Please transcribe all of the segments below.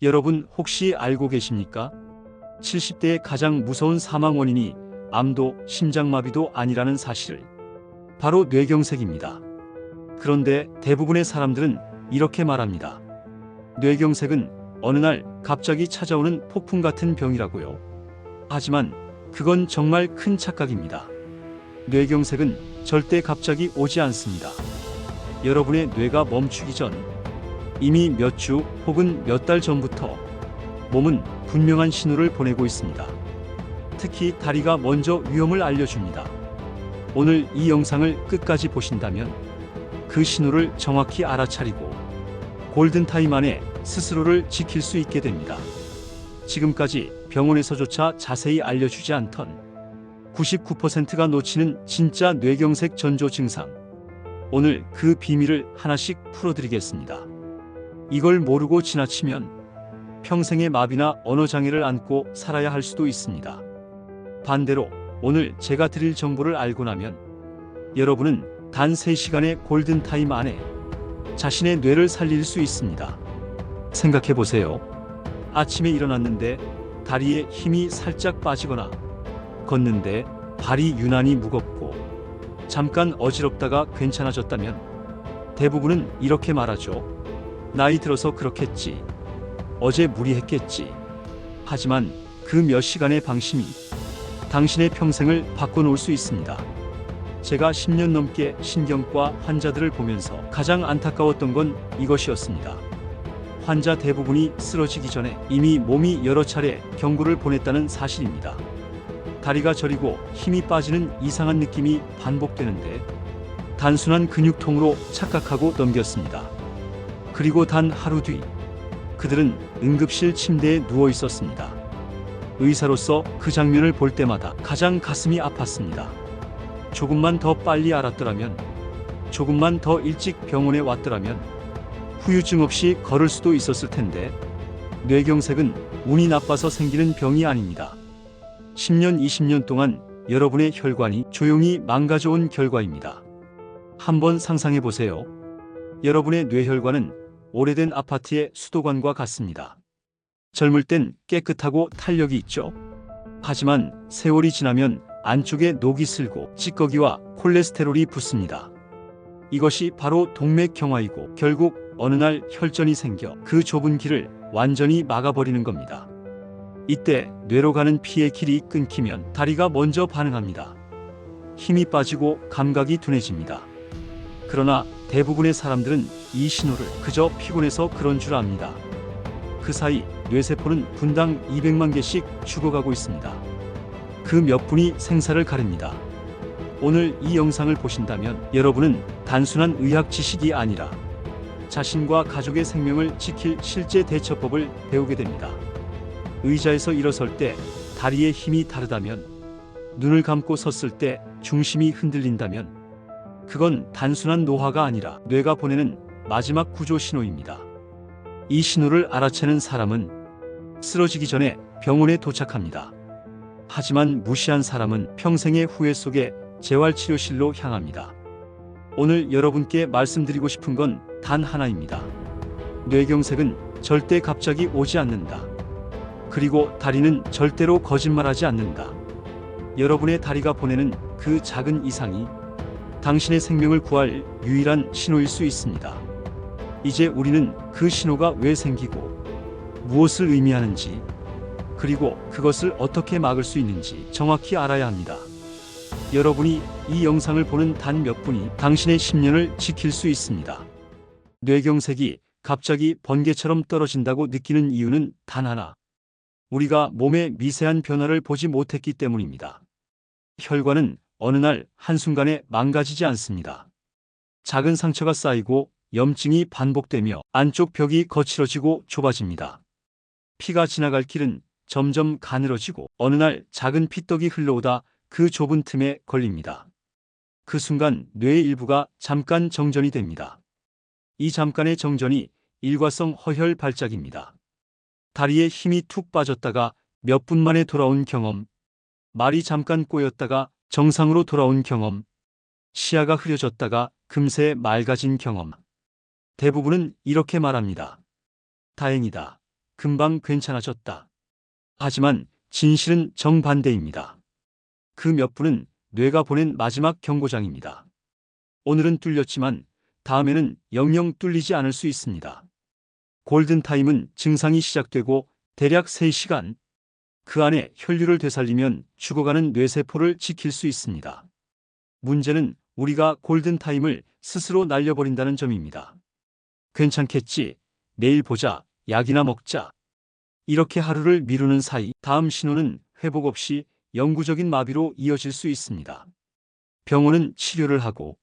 여러분 혹시 알고 계십니까? 70대의 가장 무서운 사망 원인이 암도 심장마비도 아니라는 사실을. 바로 뇌경색입니다. 그런데 대부분의 사람들은 이렇게 말합니다. 뇌경색은 어느 날 갑자기 찾아오는 폭풍 같은 병이라고요. 하지만 그건 정말 큰 착각입니다. 뇌경색은 절대 갑자기 오지 않습니다. 여러분의 뇌가 멈추기 전, 이미 몇 주 혹은 몇 달 전부터 몸은 분명한 신호를 보내고 있습니다. 특히 다리가 먼저 위험을 알려줍니다. 오늘 이 영상을 끝까지 보신다면 그 신호를 정확히 알아차리고 골든타임 안에 스스로를 지킬 수 있게 됩니다. 지금까지 병원에서조차 자세히 알려주지 않던 99%가 놓치는 진짜 뇌경색 전조 증상. 오늘 그 비밀을 하나씩 풀어드리겠습니다. 이걸 모르고 지나치면 평생의 마비나 언어장애를 안고 살아야 할 수도 있습니다. 반대로 오늘 제가 드릴 정보를 알고 나면 여러분은 단 3시간의 골든타임 안에 자신의 뇌를 살릴 수 있습니다. 생각해 보세요. 아침에 일어났는데 다리에 힘이 살짝 빠지거나 걷는데 발이 유난히 무겁고 잠깐 어지럽다가 괜찮아졌다면 대부분은 이렇게 말하죠. 나이 들어서 그렇겠지. 어제 무리했겠지. 하지만 그 몇 시간의 방심이 당신의 평생을 바꿔놓을 수 있습니다. 제가 10년 넘게 신경과 환자들을 보면서 가장 안타까웠던 건 이것이었습니다. 환자 대부분이 쓰러지기 전에 이미 몸이 여러 차례 경고를 보냈다는 사실입니다. 다리가 저리고 힘이 빠지는 이상한 느낌이 반복되는데 단순한 근육통으로 착각하고 넘겼습니다. 그리고 단 하루 뒤 그들은 응급실 침대에 누워 있었습니다. 의사로서 그 장면을 볼 때마다 가장 가슴이 아팠습니다. 조금만 더 빨리 알았더라면, 조금만 더 일찍 병원에 왔더라면 후유증 없이 걸을 수도 있었을 텐데. 뇌경색은 운이 나빠서 생기는 병이 아닙니다. 10년, 20년 동안 여러분의 혈관이 조용히 망가져온 결과입니다. 한번 상상해 보세요. 여러분의 뇌혈관은 오래된 아파트의 수도관과 같습니다. 젊을 땐 깨끗하고 탄력이 있죠. 하지만 세월이 지나면 안쪽에 녹이 슬고 찌꺼기와 콜레스테롤이 붙습니다. 이것이 바로 동맥경화이고 결국 어느 날 혈전이 생겨 그 좁은 길을 완전히 막아버리는 겁니다. 이때 뇌로 가는 피의 길이 끊기면 다리가 먼저 반응합니다. 힘이 빠지고 감각이 둔해집니다. 그러나 대부분의 사람들은 이 신호를 그저 피곤해서 그런 줄 압니다. 그 사이 뇌세포는 분당 200만 개씩 죽어가고 있습니다. 그 몇 분이 생사를 가립니다. 오늘 이 영상을 보신다면 여러분은 단순한 의학 지식이 아니라 자신과 가족의 생명을 지킬 실제 대처법을 배우게 됩니다. 의자에서 일어설 때 다리의 힘이 다르다면, 눈을 감고 섰을 때 중심이 흔들린다면 그건 단순한 노화가 아니라 뇌가 보내는 마지막 구조 신호입니다. 이 신호를 알아채는 사람은 쓰러지기 전에 병원에 도착합니다. 하지만 무시한 사람은 평생의 후회 속에 재활치료실로 향합니다. 오늘 여러분께 말씀드리고 싶은 건 단 하나입니다. 뇌경색은 절대 갑자기 오지 않는다. 그리고 다리는 절대로 거짓말하지 않는다. 여러분의 다리가 보내는 그 작은 이상이 당신의 생명을 구할 유일한 신호일 수 있습니다. 이제 우리는 그 신호가 왜 생기고 무엇을 의미하는지, 그리고 그것을 어떻게 막을 수 있는지 정확히 알아야 합니다. 여러분이 이 영상을 보는 단 몇 분이 당신의 10년을 지킬 수 있습니다. 뇌경색이 갑자기 번개처럼 떨어진다고 느끼는 이유는 단 하나. 우리가 몸의 미세한 변화를 보지 못했기 때문입니다. 혈관은 어느 날 한순간에 망가지지 않습니다. 작은 상처가 쌓이고 염증이 반복되며 안쪽 벽이 거칠어지고 좁아집니다. 피가 지나갈 길은 점점 가늘어지고 어느 날 작은 피떡이 흘러오다 그 좁은 틈에 걸립니다. 그 순간 뇌의 일부가 잠깐 정전이 됩니다. 이 잠깐의 정전이 일과성 허혈 발작입니다. 다리에 힘이 툭 빠졌다가 몇 분 만에 돌아온 경험, 말이 잠깐 꼬였다가 정상으로 돌아온 경험, 시야가 흐려졌다가 금세 맑아진 경험. 대부분은 이렇게 말합니다. 다행이다. 금방 괜찮아졌다. 하지만 진실은 정반대입니다. 그 몇 분은 뇌가 보낸 마지막 경고장입니다. 오늘은 뚫렸지만 다음에는 영영 뚫리지 않을 수 있습니다. 골든타임은 증상이 시작되고 대략 3시간, 그 안에 혈류를 되살리면 죽어가는 뇌세포를 지킬 수 있습니다. 문제는 우리가 골든타임을 스스로 날려버린다는 점입니다. 괜찮겠지, 내일 보자, 약이나 먹자. 이렇게 하루를 미루는 사이 다음 신호는 회복 없이 영구적인 마비로 이어질 수 있습니다. 병원은 치료를 하고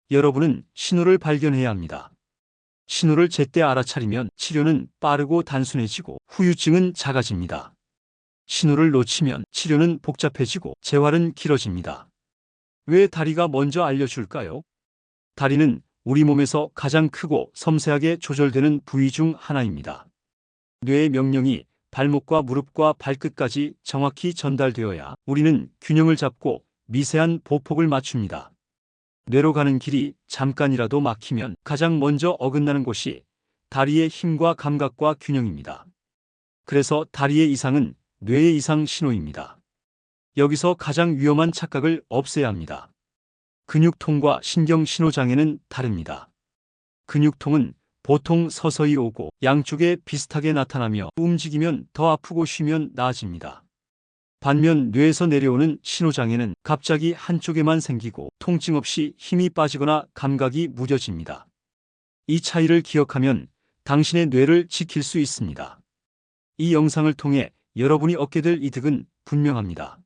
여러분은 신호를 발견해야 합니다. 신호를 제때 알아차리면 치료는 빠르고 단순해지고 후유증은 작아집니다. 신호를 놓치면 치료는 복잡해지고 재활은 길어집니다. 왜 다리가 먼저 알려줄까요? 다리는 우리 몸에서 가장 크고 섬세하게 조절되는 부위 중 하나입니다. 뇌의 명령이 발목과 무릎과 발끝까지 정확히 전달되어야 우리는 균형을 잡고 미세한 보폭을 맞춥니다. 뇌로 가는 길이 잠깐이라도 막히면 가장 먼저 어긋나는 곳이 다리의 힘과 감각과 균형입니다. 그래서 다리의 이상은 뇌의 이상 신호입니다. 여기서 가장 위험한 착각을 없애야 합니다. 근육통과 신경 신호장애는 다릅니다. 근육통은 보통 서서히 오고 양쪽에 비슷하게 나타나며 움직이면 더 아프고 쉬면 나아집니다. 반면 뇌에서 내려오는 신호장애는 갑자기 한쪽에만 생기고 통증 없이 힘이 빠지거나 감각이 무뎌집니다. 이 차이를 기억하면 당신의 뇌를 지킬 수 있습니다. 이 영상을 통해 여러분이 얻게 될 이득은 분명합니다.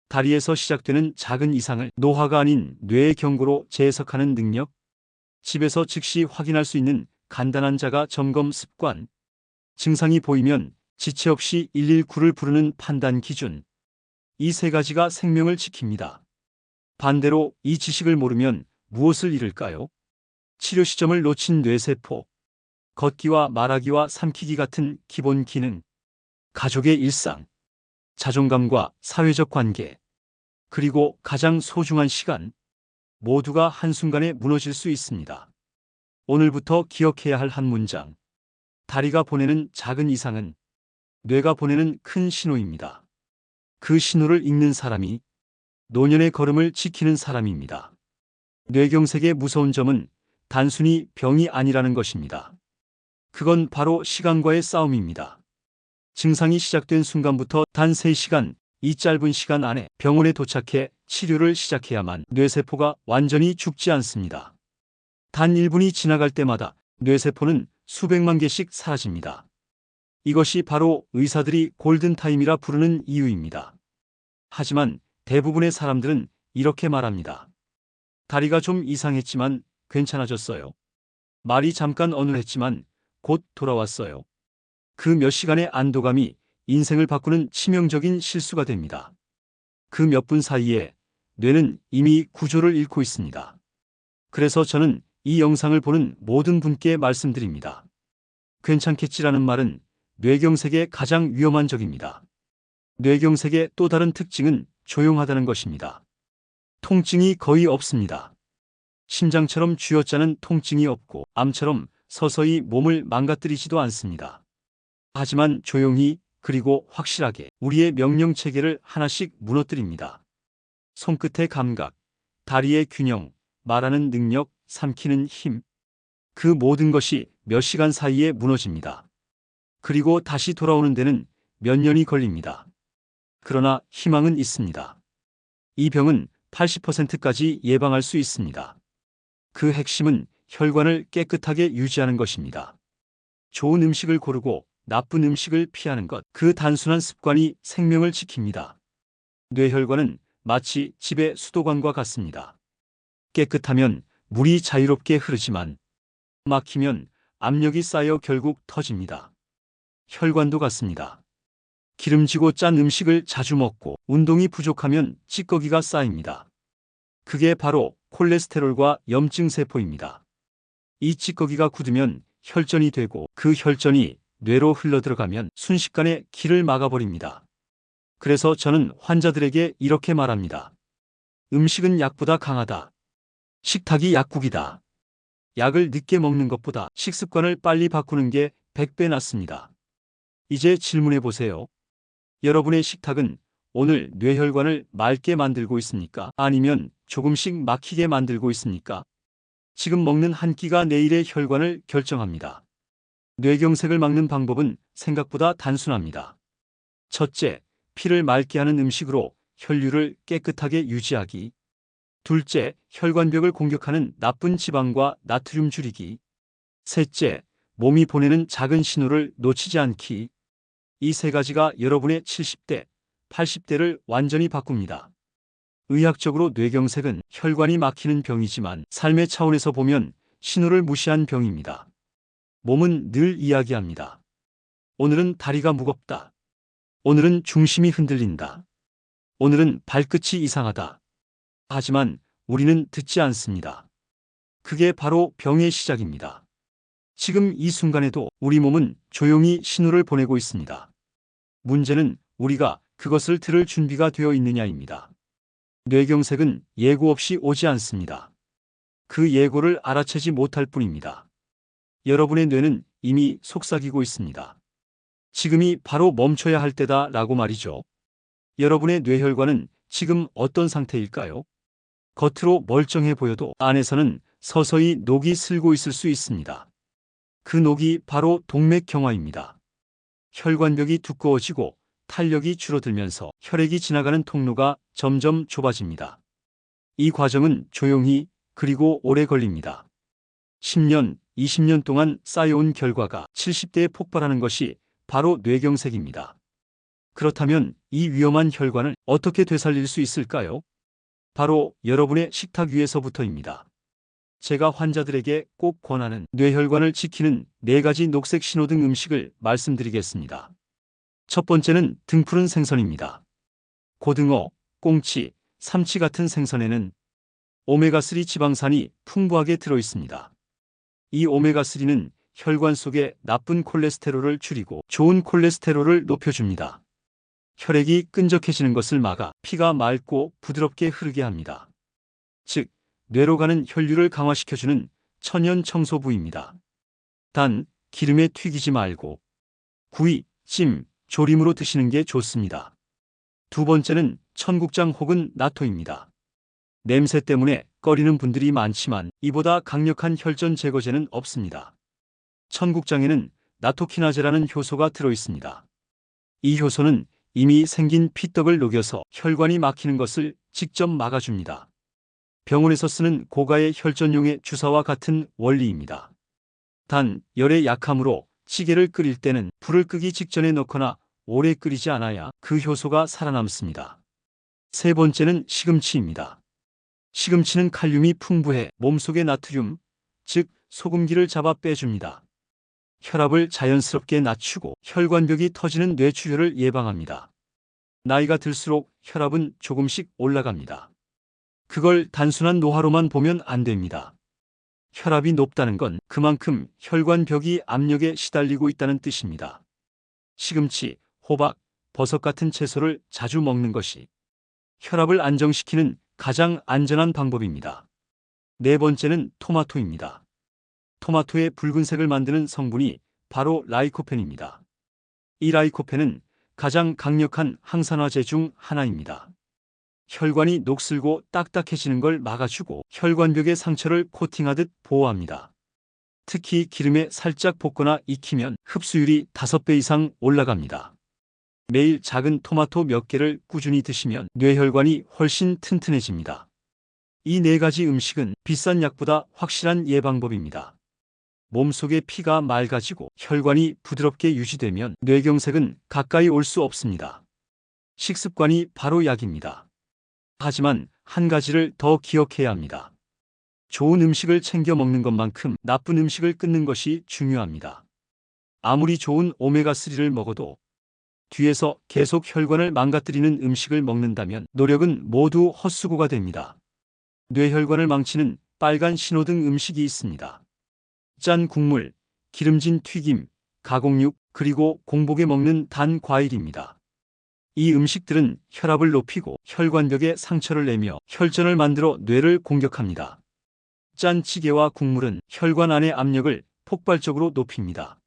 다리에서 시작되는 작은 이상을 노화가 아닌 뇌의 경고로 재해석하는 능력, 집에서 즉시 확인할 수 있는 간단한 자가 점검 습관, 증상이 보이면 지체 없이 119를 부르는 판단 기준, 이 3가지가 생명을 지킵니다. 반대로 이 지식을 모르면 무엇을 잃을까요? 치료 시점을 놓친 뇌세포, 걷기와 말하기와 삼키기 같은 기본 기능, 가족의 일상, 자존감과 사회적 관계, 그리고 가장 소중한 시간, 모두가 한순간에 무너질 수 있습니다. 오늘부터 기억해야 할 한 문장. 다리가 보내는 작은 이상은 뇌가 보내는 큰 신호입니다. 그 신호를 읽는 사람이 노년의 걸음을 지키는 사람입니다. 뇌경색의 무서운 점은 단순히 병이 아니라는 것입니다. 그건 바로 시간과의 싸움입니다. 증상이 시작된 순간부터 단 3시간, 이 짧은 시간 안에 병원에 도착해 치료를 시작해야만 뇌세포가 완전히 죽지 않습니다. 단 1분이 지나갈 때마다 뇌세포는 수백만 개씩 사라집니다. 이것이 바로 의사들이 골든타임이라 부르는 이유입니다. 하지만 대부분의 사람들은 이렇게 말합니다. 다리가 좀 이상했지만 괜찮아졌어요. 말이 잠깐 어눌했지만 곧 돌아왔어요. 그 몇 시간의 안도감이 인생을 바꾸는 치명적인 실수가 됩니다. 그 몇 분 사이에 뇌는 이미 구조를 잃고 있습니다. 그래서 저는 이 영상을 보는 모든 분께 말씀드립니다. 괜찮겠지라는 말은 뇌경색의 가장 위험한 적입니다. 뇌경색의 또 다른 특징은 조용하다는 것입니다. 통증이 거의 없습니다. 심장처럼 쥐어짜는 통증이 없고 암처럼 서서히 몸을 망가뜨리지도 않습니다. 하지만 조용히 그리고 확실하게 우리의 명령체계를 하나씩 무너뜨립니다. 손끝의 감각, 다리의 균형, 말하는 능력, 삼키는 힘. 그 모든 것이 몇 시간 사이에 무너집니다. 그리고 다시 돌아오는 데는 몇 년이 걸립니다. 그러나 희망은 있습니다. 이 병은 80%까지 예방할 수 있습니다. 그 핵심은 혈관을 깨끗하게 유지하는 것입니다. 좋은 음식을 고르고 나쁜 음식을 피하는 것, 그 단순한 습관이 생명을 지킵니다. 뇌혈관은 마치 집의 수도관과 같습니다. 깨끗하면 물이 자유롭게 흐르지만 막히면 압력이 쌓여 결국 터집니다. 혈관도 같습니다. 기름지고 짠 음식을 자주 먹고 운동이 부족하면 찌꺼기가 쌓입니다. 그게 바로 콜레스테롤과 염증세포입니다. 이 찌꺼기가 굳으면 혈전이 되고 그 혈전이 뇌로 흘러들어가면 순식간에 길을 막아버립니다. 그래서 저는 환자들에게 이렇게 말합니다. 음식은 약보다 강하다. 식탁이 약국이다. 약을 늦게 먹는 것보다 식습관을 빨리 바꾸는 게 100배 낫습니다. 이제 질문해 보세요. 여러분의 식탁은 오늘 뇌혈관을 맑게 만들고 있습니까? 아니면 조금씩 막히게 만들고 있습니까? 지금 먹는 한 끼가 내일의 혈관을 결정합니다. 뇌경색을 막는 방법은 생각보다 단순합니다. 첫째, 피를 맑게 하는 음식으로 혈류를 깨끗하게 유지하기. 둘째, 혈관벽을 공격하는 나쁜 지방과 나트륨 줄이기. 셋째, 몸이 보내는 작은 신호를 놓치지 않기. 이 세 가지가 여러분의 70대, 80대를 완전히 바꿉니다. 의학적으로 뇌경색은 혈관이 막히는 병이지만 삶의 차원에서 보면 신호를 무시한 병입니다. 몸은 늘 이야기합니다. 오늘은 다리가 무겁다. 오늘은 중심이 흔들린다. 오늘은 발끝이 이상하다. 하지만 우리는 듣지 않습니다. 그게 바로 병의 시작입니다. 지금 이 순간에도 우리 몸은 조용히 신호를 보내고 있습니다. 문제는 우리가 그것을 들을 준비가 되어 있느냐입니다. 뇌경색은 예고 없이 오지 않습니다. 그 예고를 알아채지 못할 뿐입니다. 여러분의 뇌는 이미 속삭이고 있습니다. 지금이 바로 멈춰야 할 때다라고 말이죠. 여러분의 뇌혈관은 지금 어떤 상태일까요? 겉으로 멀쩡해 보여도 안에서는 서서히 녹이 슬고 있을 수 있습니다. 그 녹이 바로 동맥경화입니다. 혈관벽이 두꺼워지고 탄력이 줄어들면서 혈액이 지나가는 통로가 점점 좁아집니다. 이 과정은 조용히 그리고 오래 걸립니다. 10년, 20년 동안 쌓여온 결과가 70대에 폭발하는 것이 바로 뇌경색입니다. 그렇다면 이 위험한 혈관을 어떻게 되살릴 수 있을까요? 바로 여러분의 식탁 위에서부터입니다. 제가 환자들에게 꼭 권하는 뇌혈관을 지키는 4가지 녹색 신호등 음식을 말씀드리겠습니다. 첫 번째는 등푸른 생선입니다. 고등어, 꽁치, 삼치 같은 생선에는 오메가3 지방산이 풍부하게 들어있습니다. 이 오메가3는 혈관 속의 나쁜 콜레스테롤을 줄이고 좋은 콜레스테롤을 높여줍니다. 혈액이 끈적해지는 것을 막아 피가 맑고 부드럽게 흐르게 합니다. 즉, 뇌로 가는 혈류를 강화시켜주는 천연 청소부입니다. 단, 기름에 튀기지 말고 구이, 찜, 조림으로 드시는 게 좋습니다. 두 번째는 청국장 혹은 나토입니다. 냄새 때문에 꺼리는 분들이 많지만 이보다 강력한 혈전 제거제는 없습니다. 청국장에는 나토키나제라는 효소가 들어있습니다. 이 효소는 이미 생긴 피떡을 녹여서 혈관이 막히는 것을 직접 막아줍니다. 병원에서 쓰는 고가의 혈전용의 주사와 같은 원리입니다. 단, 열에 약하므로 찌개를 끓일 때는 불을 끄기 직전에 넣거나 오래 끓이지 않아야 그 효소가 살아남습니다. 세 번째는 시금치입니다. 시금치는 칼륨이 풍부해 몸속의 나트륨, 즉 소금기를 잡아 빼줍니다. 혈압을 자연스럽게 낮추고 혈관벽이 터지는 뇌출혈을 예방합니다. 나이가 들수록 혈압은 조금씩 올라갑니다. 그걸 단순한 노화로만 보면 안 됩니다. 혈압이 높다는 건 그만큼 혈관벽이 압력에 시달리고 있다는 뜻입니다. 시금치, 호박, 버섯 같은 채소를 자주 먹는 것이 혈압을 안정시키는 가장 안전한 방법입니다. 네 번째는 토마토입니다. 토마토의 붉은색을 만드는 성분이 바로 라이코펜입니다. 이 라이코펜은 가장 강력한 항산화제 중 하나입니다. 혈관이 녹슬고 딱딱해지는 걸 막아주고 혈관벽의 상처를 코팅하듯 보호합니다. 특히 기름에 살짝 볶거나 익히면 흡수율이 5배 이상 올라갑니다. 매일 작은 토마토 몇 개를 꾸준히 드시면 뇌혈관이 훨씬 튼튼해집니다. 이 4가지 음식은 비싼 약보다 확실한 예방법입니다. 몸속의 피가 맑아지고 혈관이 부드럽게 유지되면 뇌경색은 가까이 올 수 없습니다. 식습관이 바로 약입니다. 하지만 한 가지를 더 기억해야 합니다. 좋은 음식을 챙겨 먹는 것만큼 나쁜 음식을 끊는 것이 중요합니다. 아무리 좋은 오메가3를 먹어도 뒤에서 계속 혈관을 망가뜨리는 음식을 먹는다면 노력은 모두 헛수고가 됩니다. 뇌혈관을 망치는 빨간 신호등 음식이 있습니다. 짠 국물, 기름진 튀김, 가공육, 그리고 공복에 먹는 단 과일입니다. 이 음식들은 혈압을 높이고 혈관벽에 상처를 내며 혈전을 만들어 뇌를 공격합니다. 짠 찌개와 국물은 혈관 안의 압력을 폭발적으로 높입니다.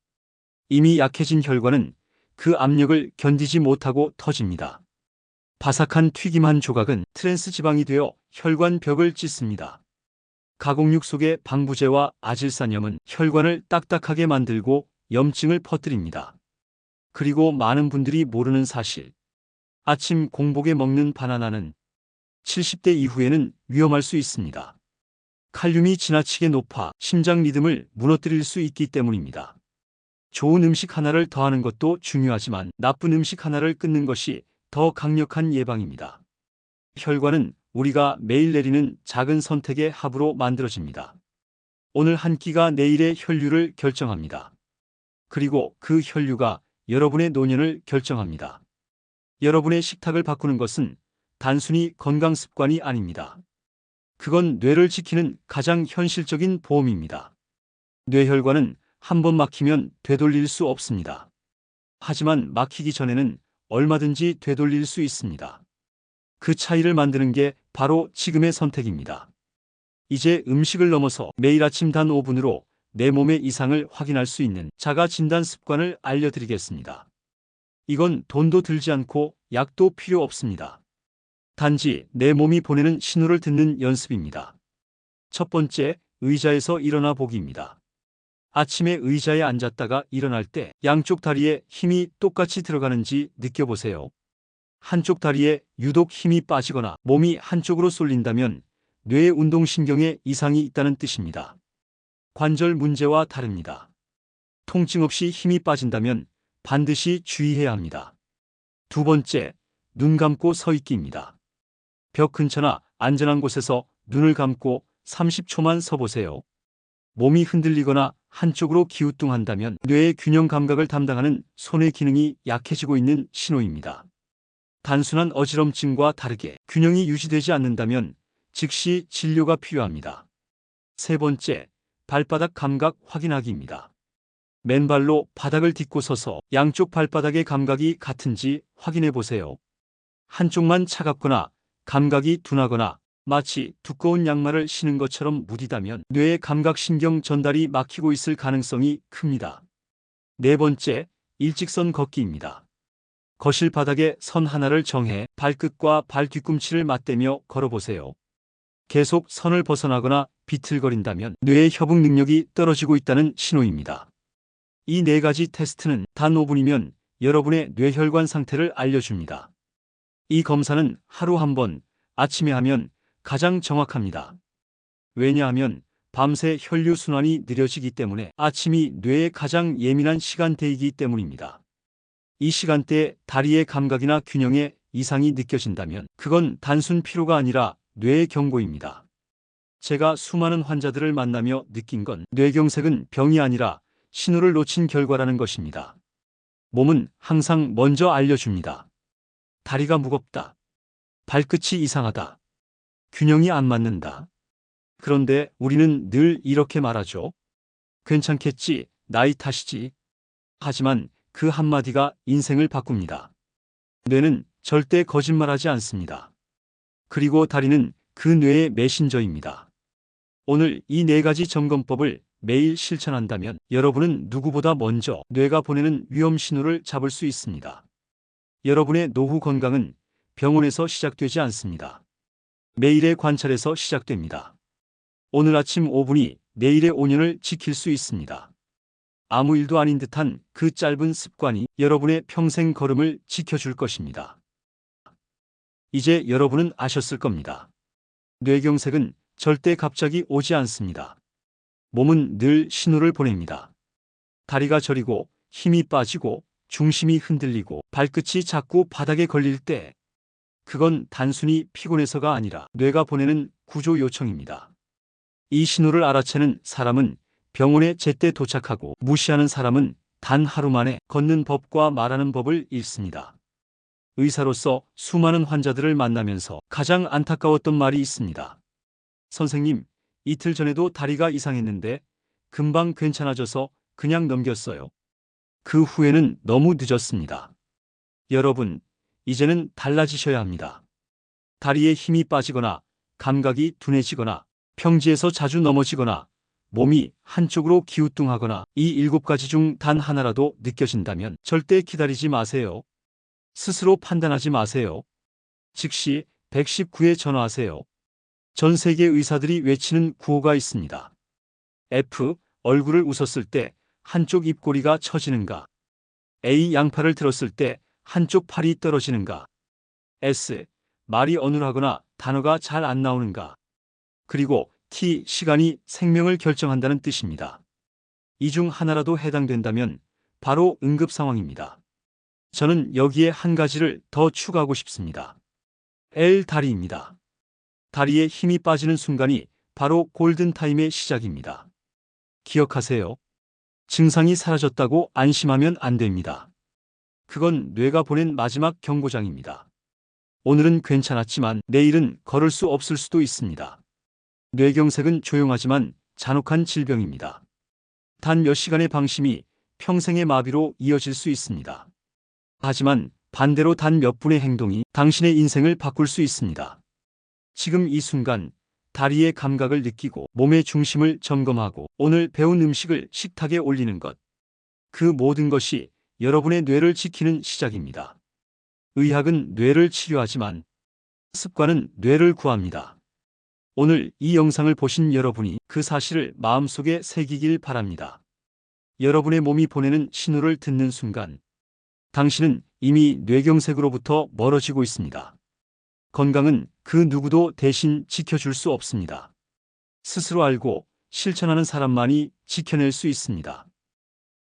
이미 약해진 혈관은 그 압력을 견디지 못하고 터집니다. 바삭한 튀김 한 조각은 트랜스 지방이 되어 혈관 벽을 찢습니다. 가공육 속의 방부제와 아질산염은 혈관을 딱딱하게 만들고 염증을 퍼뜨립니다. 그리고 많은 분들이 모르는 사실. 아침 공복에 먹는 바나나는 70대 이후에는 위험할 수 있습니다. 칼륨이 지나치게 높아 심장 리듬을 무너뜨릴 수 있기 때문입니다. 좋은 음식 하나를 더하는 것도 중요하지만 나쁜 음식 하나를 끊는 것이 더 강력한 예방입니다. 혈관은 우리가 매일 내리는 작은 선택의 합으로 만들어집니다. 오늘 한 끼가 내일의 혈류를 결정합니다. 그리고 그 혈류가 여러분의 노년을 결정합니다. 여러분의 식탁을 바꾸는 것은 단순히 건강 습관이 아닙니다. 그건 뇌를 지키는 가장 현실적인 보험입니다. 뇌혈관은 한 번 막히면 되돌릴 수 없습니다. 하지만 막히기 전에는 얼마든지 되돌릴 수 있습니다. 그 차이를 만드는 게 바로 지금의 선택입니다. 이제 음식을 넘어서 매일 아침 단 5분으로 내 몸의 이상을 확인할 수 있는 자가 진단 습관을 알려드리겠습니다. 이건 돈도 들지 않고 약도 필요 없습니다. 단지 내 몸이 보내는 신호를 듣는 연습입니다. 첫 번째, 의자에서 일어나 보기입니다. 아침에 의자에 앉았다가 일어날 때 양쪽 다리에 힘이 똑같이 들어가는지 느껴보세요. 한쪽 다리에 유독 힘이 빠지거나 몸이 한쪽으로 쏠린다면 뇌의 운동신경에 이상이 있다는 뜻입니다. 관절 문제와 다릅니다. 통증 없이 힘이 빠진다면 반드시 주의해야 합니다. 두 번째, 눈 감고 서 있기입니다. 벽 근처나 안전한 곳에서 눈을 감고 30초만 서 보세요. 몸이 흔들리거나 한쪽으로 기우뚱한다면 뇌의 균형 감각을 담당하는 손의 기능이 약해지고 있는 신호입니다. 단순한 어지럼증과 다르게 균형이 유지되지 않는다면 즉시 진료가 필요합니다. 세 번째, 발바닥 감각 확인하기입니다. 맨발로 바닥을 딛고 서서 양쪽 발바닥의 감각이 같은지 확인해 보세요. 한쪽만 차갑거나 감각이 둔하거나 마치 두꺼운 양말을 신은 것처럼 무디다면 뇌의 감각신경 전달이 막히고 있을 가능성이 큽니다. 네 번째, 일직선 걷기입니다. 거실 바닥에 선 하나를 정해 발끝과 발 뒤꿈치를 맞대며 걸어보세요. 계속 선을 벗어나거나 비틀거린다면 뇌의 협응 능력이 떨어지고 있다는 신호입니다. 이 네 가지 테스트는 단 5분이면 여러분의 뇌혈관 상태를 알려줍니다. 이 검사는 하루 한 번, 아침에 하면 가장 정확합니다. 왜냐하면 밤새 혈류순환이 느려지기 때문에 아침이 뇌의 가장 예민한 시간대이기 때문입니다. 이 시간대에 다리의 감각이나 균형에 이상이 느껴진다면 그건 단순 피로가 아니라 뇌의 경고입니다. 제가 수많은 환자들을 만나며 느낀 건 뇌경색은 병이 아니라 신호를 놓친 결과라는 것입니다. 몸은 항상 먼저 알려줍니다. 다리가 무겁다. 발끝이 이상하다. 균형이 안 맞는다. 그런데 우리는 늘 이렇게 말하죠. 괜찮겠지, 나이 탓이지. 하지만 그 한마디가 인생을 바꿉니다. 뇌는 절대 거짓말하지 않습니다. 그리고 다리는 그 뇌의 메신저입니다. 오늘 이 네 가지 점검법을 매일 실천한다면 여러분은 누구보다 먼저 뇌가 보내는 위험 신호를 잡을 수 있습니다. 여러분의 노후 건강은 병원에서 시작되지 않습니다. 매일의 관찰에서 시작됩니다. 오늘 아침 5분이 내일의 5년을 지킬 수 있습니다. 아무 일도 아닌 듯한 그 짧은 습관이 여러분의 평생 걸음을 지켜줄 것입니다. 이제 여러분은 아셨을 겁니다. 뇌경색은 절대 갑자기 오지 않습니다. 몸은 늘 신호를 보냅니다. 다리가 저리고 힘이 빠지고 중심이 흔들리고 발끝이 자꾸 바닥에 걸릴 때 그건 단순히 피곤해서가 아니라 뇌가 보내는 구조 요청입니다. 이 신호를 알아채는 사람은 병원에 제때 도착하고 무시하는 사람은 단 하루 만에 걷는 법과 말하는 법을 잃습니다. 의사로서 수많은 환자들을 만나면서 가장 안타까웠던 말이 있습니다. 선생님, 이틀 전에도 다리가 이상했는데 금방 괜찮아져서 그냥 넘겼어요. 그 후에는 너무 늦었습니다. 여러분, 이제는 달라지셔야 합니다. 다리에 힘이 빠지거나 감각이 둔해지거나 평지에서 자주 넘어지거나 몸이 한쪽으로 기우뚱하거나 이 7가지 중 단 하나라도 느껴진다면 절대 기다리지 마세요. 스스로 판단하지 마세요. 즉시 119에 전화하세요. 전 세계 의사들이 외치는 구호가 있습니다. F. 얼굴을 웃었을 때 한쪽 입꼬리가 처지는가? A. 양팔을 들었을 때 한쪽 팔이 떨어지는가? S. 말이 어눌하거나 단어가 잘 안 나오는가? 그리고 T. 시간이 생명을 결정한다는 뜻입니다. 이 중 하나라도 해당된다면 바로 응급 상황입니다. 저는 여기에 한 가지를 더 추가하고 싶습니다. L. 다리입니다. 다리에 힘이 빠지는 순간이 바로 골든타임의 시작입니다. 기억하세요. 증상이 사라졌다고 안심하면 안 됩니다. 그건 뇌가 보낸 마지막 경고장입니다. 오늘은 괜찮았지만 내일은 걸을 수 없을 수도 있습니다. 뇌경색은 조용하지만 잔혹한 질병입니다. 단 몇 시간의 방심이 평생의 마비로 이어질 수 있습니다. 하지만 반대로 단 몇 분의 행동이 당신의 인생을 바꿀 수 있습니다. 지금 이 순간 다리의 감각을 느끼고 몸의 중심을 점검하고 오늘 배운 음식을 식탁에 올리는 것. 그 모든 것이 여러분의 뇌를 지키는 시작입니다. 의학은 뇌를 치료하지만 습관은 뇌를 구합니다. 오늘 이 영상을 보신 여러분이 그 사실을 마음속에 새기길 바랍니다. 여러분의 몸이 보내는 신호를 듣는 순간 당신은 이미 뇌경색으로부터 멀어지고 있습니다. 건강은 그 누구도 대신 지켜줄 수 없습니다. 스스로 알고 실천하는 사람만이 지켜낼 수 있습니다.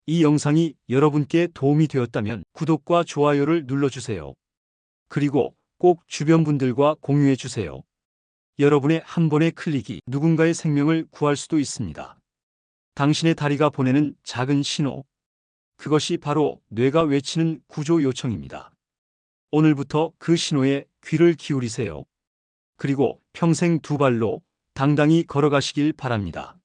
이 영상이 여러분께 도움이 되었다면 구독과 좋아요를 눌러주세요. 그리고 꼭 주변 분들과 공유해 주세요. 여러분의 한 번의 클릭이 누군가의 생명을 구할 수도 있습니다. 당신의 다리가 보내는 작은 신호. 그것이 바로 뇌가 외치는 구조 요청입니다. 오늘부터 그 신호에 귀를 기울이세요. 그리고 평생 두 발로 당당히 걸어가시길 바랍니다.